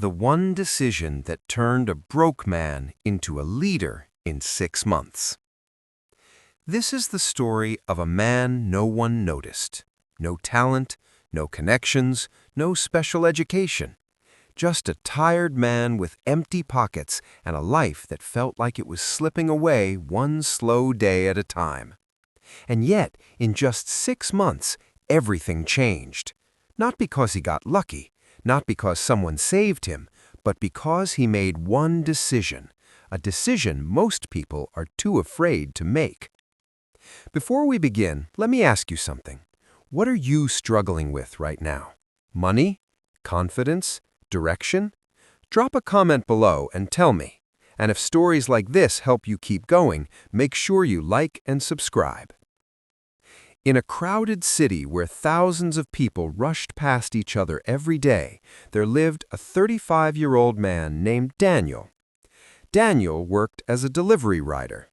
The one decision that turned a broke man into a leader in 6 months. This is the story of a man no one noticed. No talent, no connections, no special education. Just a tired man with empty pockets and a life that felt like it was slipping away one slow day at a time. And yet, in just 6 months, everything changed. Not because he got lucky, not because someone saved him, but because he made one decision, a decision most people are too afraid to make. Before we begin, let me ask you something. What are you struggling with right now? Money? Confidence? Direction? Drop a comment below and tell me. And if stories like this help you keep going, make sure you like and subscribe. In a crowded city where thousands of people rushed past each other every day, there lived a 35-year-old man named Daniel. Daniel worked as a delivery rider.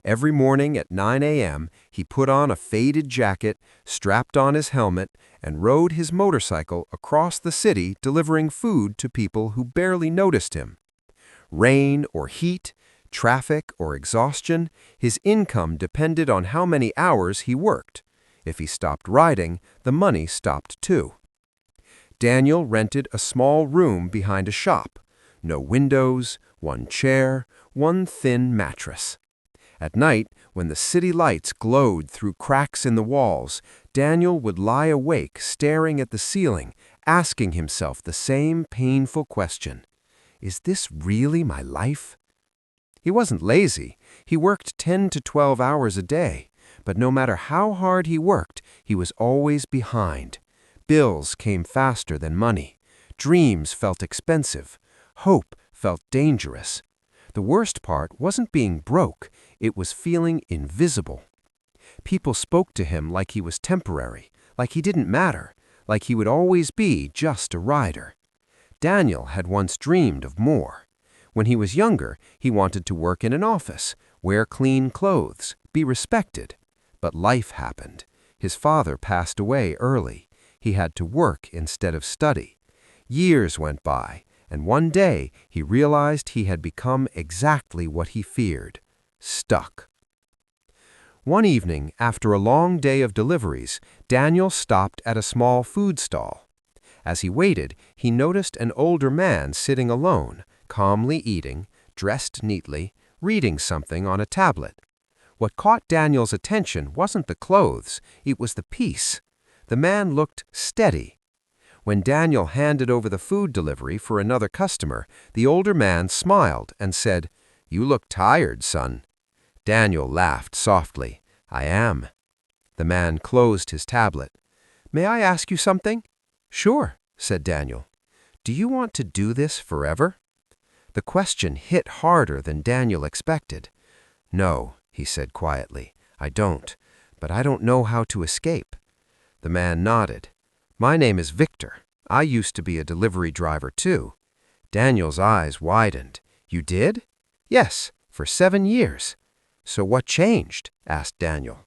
Every morning at 9 a.m., he put on a faded jacket, strapped on his helmet, and rode his motorcycle across the city delivering food to people who barely noticed him. Rain or heat, traffic or exhaustion, his income depended on how many hours he worked. If he stopped riding, the money stopped too. Daniel rented a small room behind a shop. No windows, one chair, one thin mattress. At night, when the city lights glowed through cracks in the walls, Daniel would lie awake staring at the ceiling, asking himself the same painful question. Is this really my life? He wasn't lazy. He worked 10 to 12 hours a day. But no matter how hard he worked, he was always behind. Bills came faster than money. Dreams felt expensive. Hope felt dangerous. The worst part wasn't being broke, it was feeling invisible. People spoke to him like he was temporary, like he didn't matter, like he would always be just a rider. Daniel had once dreamed of more. When he was younger, he wanted to work in an office, wear clean clothes, be respected. But life happened. His father passed away early. He had to work instead of study. Years went by, and one day he realized he had become exactly what he feared: stuck. One evening, after a long day of deliveries, Daniel stopped at a small food stall. As he waited, he noticed an older man sitting alone, calmly eating, dressed neatly, reading something on a tablet. What caught Daniel's attention wasn't the clothes, it was the peace. The man looked steady. When Daniel handed over the food delivery for another customer, the older man smiled and said, "You look tired, son." Daniel laughed softly. "I am." The man closed his tablet. "May I ask you something?" "Sure," said Daniel. "Do you want to do this forever?" The question hit harder than Daniel expected. "No," he said quietly, "I don't, but I don't know how to escape." The man nodded. "My name is Victor. I used to be a delivery driver too." Daniel's eyes widened. "You did?" "Yes, for 7 years." "So what changed?" asked Daniel.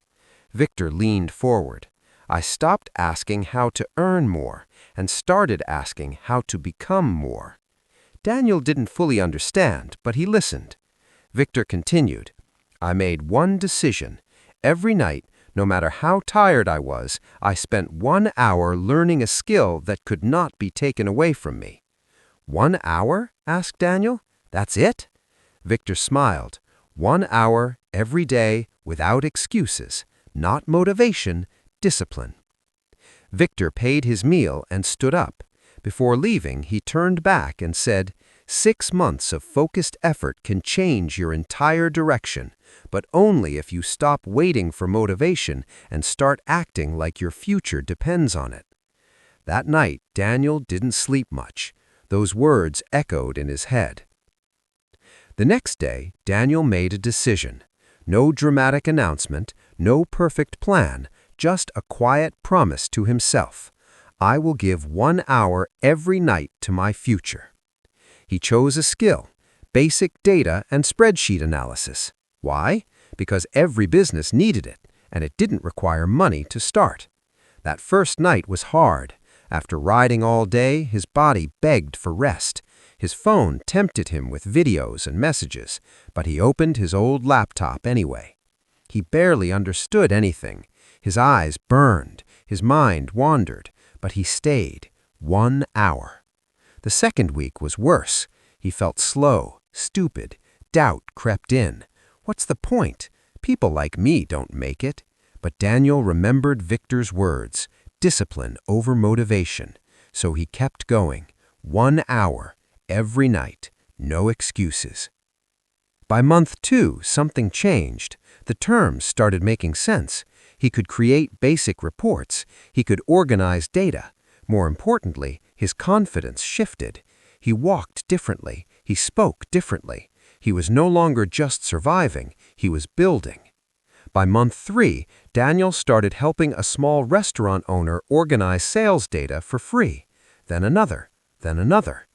Victor leaned forward. "I stopped asking how to earn more and started asking how to become more." Daniel didn't fully understand, but he listened. Victor continued. "I made one decision. Every night, no matter how tired I was, I spent 1 hour learning a skill that could not be taken away from me." "1 hour?" asked Daniel. "That's it?" Victor smiled. 1 hour every day without excuses. Not motivation, discipline. Victor paid his meal and stood up. Before leaving, he turned back and said, "6 months of focused effort can change your entire direction, but only if you stop waiting for motivation and start acting like your future depends on it." That night, Daniel didn't sleep much. Those words echoed in his head. The next day, Daniel made a decision. No dramatic announcement, no perfect plan, just a quiet promise to himself. "I will give 1 hour every night to my future." He chose a skill, basic data and spreadsheet analysis. Why? Because every business needed it, and it didn't require money to start. That first night was hard. After riding all day, his body begged for rest. His phone tempted him with videos and messages, but he opened his old laptop anyway. He barely understood anything. His eyes burned, his mind wandered, but he stayed 1 hour. The second week was worse. He felt slow, stupid. Doubt crept in. What's the point? People like me don't make it. But Daniel remembered Victor's words, discipline over motivation. So he kept going, 1 hour, every night, no excuses. By month 2, something changed. The terms started making sense. He could create basic reports. He could organize data. More importantly, his confidence shifted. He walked differently. He spoke differently. He was no longer just surviving. He was building. By month 3, Daniel started helping a small restaurant owner organize sales data for free. Then another. Then another.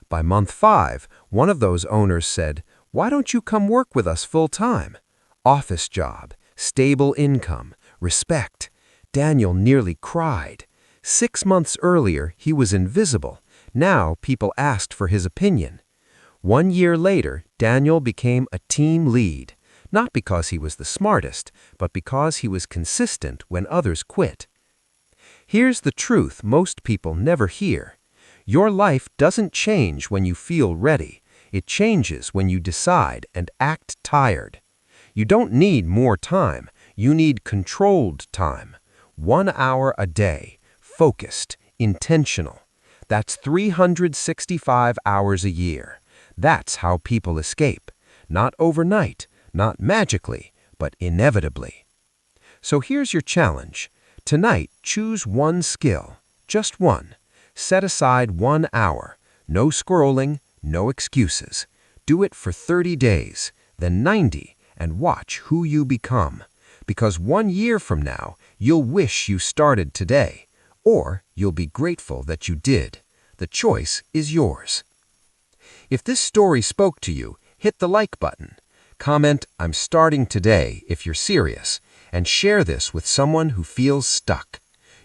By month 5, one of those owners said, "Why don't you come work with us full-time?" Office job, stable income, respect. Daniel nearly cried. 6 months earlier, he was invisible. Now people asked for his opinion. 1 year later, Daniel became a team lead. Not because he was the smartest, but because he was consistent when others quit. Here's the truth most people never hear. Your life doesn't change when you feel ready. It changes when you decide and act tired. You don't need more time. You need controlled time. 1 hour a day, focused, intentional. That's 365 hours a year. That's how people escape. Not overnight, not magically, but inevitably. So here's your challenge. Tonight, choose one skill, just one. Set aside 1 hour. No scrolling, no excuses. Do it for 30 days, then 90, and watch who you become. Because 1 year from now, you'll wish you started today, or you'll be grateful that you did. The choice is yours. If this story spoke to you, hit the like button. Comment, "I'm starting today," if you're serious, and share this with someone who feels stuck.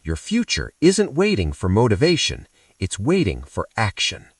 Your future isn't waiting for motivation, it's waiting for action.